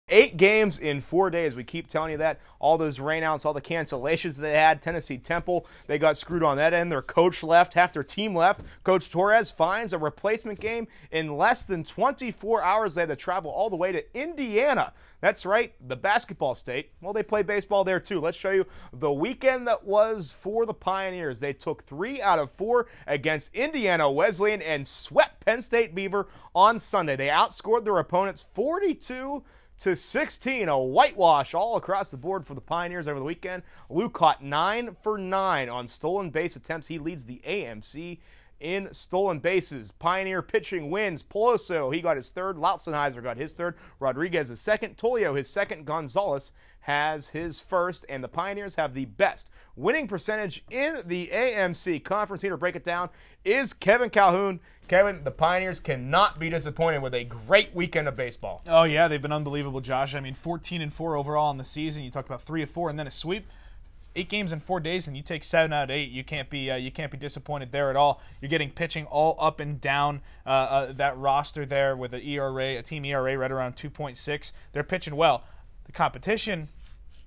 8 games in 4 days. We keep telling you that. All those rainouts, all the cancellations they had. Tennessee Temple, they got screwed on that end. Their coach left. Half their team left. Coach Torres finds a replacement game in less than 24 hours. They had to travel all the way to Indiana. That's right, the basketball state. Well, they play baseball there too. Let's show you the weekend that was for the Pioneers. They took 3 out of 4 against Indiana Wesleyan and swept Penn State Beaver on Sunday. They outscored their opponents 42-16, a whitewash all across the board for the Pioneers over the weekend. Luke caught 9 for 9 on stolen base attempts. He leads the AMC in stolen bases. Pioneer pitching wins. Peloso, he got his third. Lautzenheiser got his third. Rodriguez his second. Tolio his second. Gonzalez has his first. And the Pioneers have the best winning percentage in the AMC Conference. Here to break it down is Kevin Calhoun. Kevin, the Pioneers cannot be disappointed with a great weekend of baseball. Oh, yeah, they've been unbelievable, Josh. I mean, 14-4 overall in the season. You talked about 3 of 4 and then a sweep. 8 games in 4 days, and you take 7 out of 8. You can't be disappointed there at all. You're getting pitching all up and down that roster there with a team ERA right around 2.6. They're pitching well. The competition,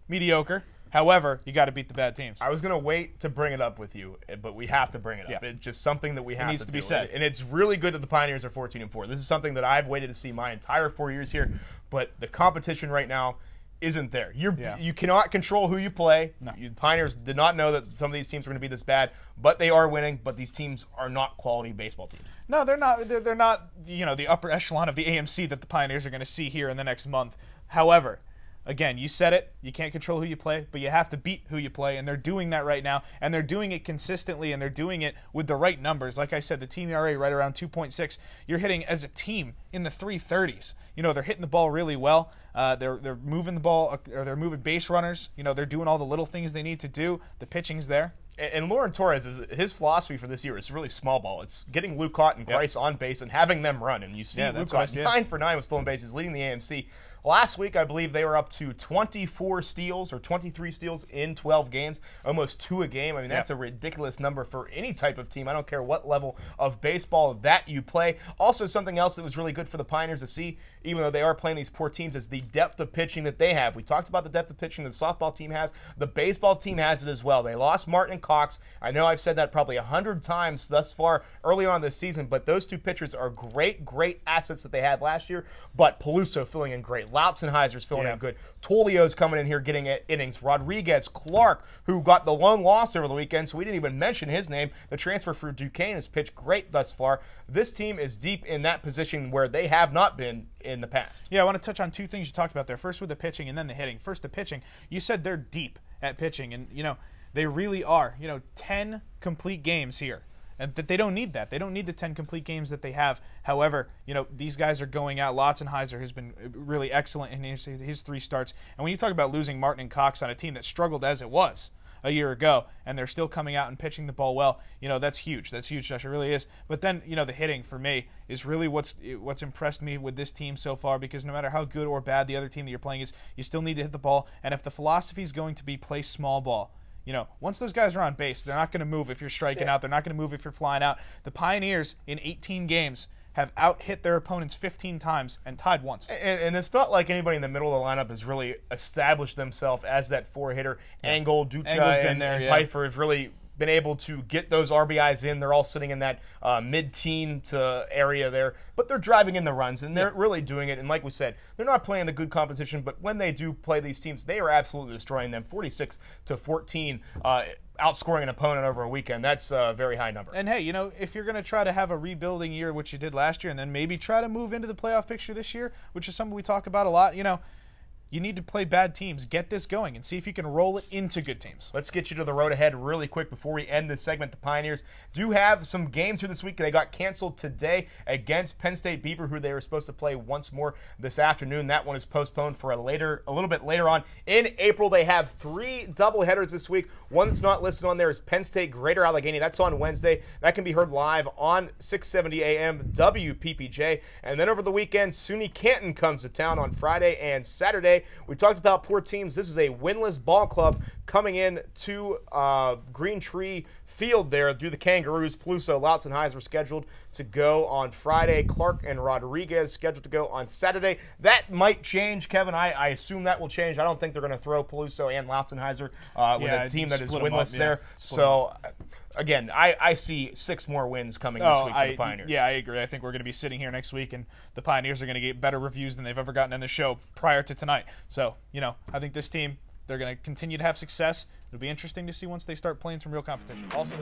mediocre. However, you got to beat the bad teams. I was going to wait to bring it up with you, but we have to bring it up. Yeah. It's just something that we have needs to be said. And it's really good that the Pioneers are 14-4. This is something that I've waited to see my entire 4 years here, but the competition right now isn't there. You cannot control who you play. No. Pioneers did not know that some of these teams were going to be this bad, but they are winning. But these teams are not quality baseball teams. No, they're not. They're not. The upper echelon of the AMC that the Pioneers are going to see here in the next month. However, again, you said it. You can't control who you play, but you have to beat who you play, and they're doing that right now, and they're doing it consistently, and they're doing it with the right numbers. Like I said, the team ERA right around 2.6. You're hitting as a team in the 330s. They're hitting the ball really well. They're moving the ball, or they're moving base runners. They're doing all the little things they need to do. The pitching's there. And Lauren Torres, his philosophy for this year is really small ball. It's getting Luke Cott and Grice on base and having them run. And you see Luke Cott 9 for 9 with stolen bases, leading the AMC. Last week, I believe they were up to 24 steals or 23 steals in 12 games, almost 2 a game. I mean, that's a ridiculous number for any type of team. I don't care what level of baseball that you play. Also, something else that was really good for the Pioneers to see, even though they are playing these poor teams, is the depth of pitching that they have. We talked about the depth of pitching that the softball team has. The baseball team has it as well. They lost Martin and Cox. I know I've said that probably 100 times thus far early on this season, but those 2 pitchers are great assets that they had last year. But Peluso filling in great. Lautzenheiser's filling in good. Tolio's coming in here getting innings. Rodriguez, Clark, who got the lone loss over the weekend, so we didn't even mention his name. The transfer for Duquesne has pitched great thus far. This team is deep in that position where they have not been in the past. Yeah, I want to touch on 2 things you talked about there. First with the pitching and then the hitting. First, the pitching. You said they're deep at pitching, and, they really are. 10 complete games here. And that they don't need that. They don't need the 10 complete games that they have. However, these guys are going out. Lautzenheiser has been really excellent in his 3 starts. And when you talk about losing Martin and Cox on a team that struggled as it was a year ago, and they're still coming out and pitching the ball well, that's huge. That's huge, Josh. It really is. But then, the hitting for me is really what's impressed me with this team so far, because no matter how good or bad the other team that you're playing is, you still need to hit the ball. And if the philosophy is going to be play small ball, once those guys are on base, they're not going to move if you're striking out. They're not going to move if you're flying out. The Pioneers, in 18 games, have out-hit their opponents 15 times and tied once. And it's not like anybody in the middle of the lineup has really established themselves as that 4-hitter. Engel, Ducha, and Pfeiffer have really been able to get those RBIs in. They're all sitting in that mid-teen to area there, but they're driving in the runs, and they're really doing it. And like we said, they're not playing the good competition, but when they do play these teams, they are absolutely destroying them. 46-14, outscoring an opponent over a weekend. That's a very high number. And hey, if you're going to try to have a rebuilding year, which you did last year, and then maybe try to move into the playoff picture this year, which is something we talk about a lot, you need to play bad teams. Get this going and see if you can roll it into good teams. Let's get you to the road ahead really quick before we end this segment. The Pioneers do have some games here this week. They got canceled today against Penn State Beaver, who they were supposed to play once more this afternoon. That one is postponed for a little bit later on in April. They have 3 doubleheaders this week. One that's not listed on there is Penn State Greater Allegheny. That's on Wednesday. That can be heard live on 670 AM WPPJ. And then over the weekend, SUNY Canton comes to town on Friday and Saturday. Friday. We talked about poor teams. This is a winless ball club coming in to Green Tree Field there. Do the Kangaroos. Peluso, Louts, and Heiser scheduled to go on Friday. Clark and Rodriguez scheduled to go on Saturday. That might change, Kevin. I assume that will change. I don't think they're going to throw Peluso and Louts and Heiser with a team that is winless there. So, again, I see 6 more wins coming this week for the Pioneers. Yeah, I agree. I think we're going to be sitting here next week, and the Pioneers are going to get better reviews than they've ever gotten in the show prior to tonight. So, I think this team, they're going to continue to have success. It'll be interesting to see once they start playing some real competition. Also,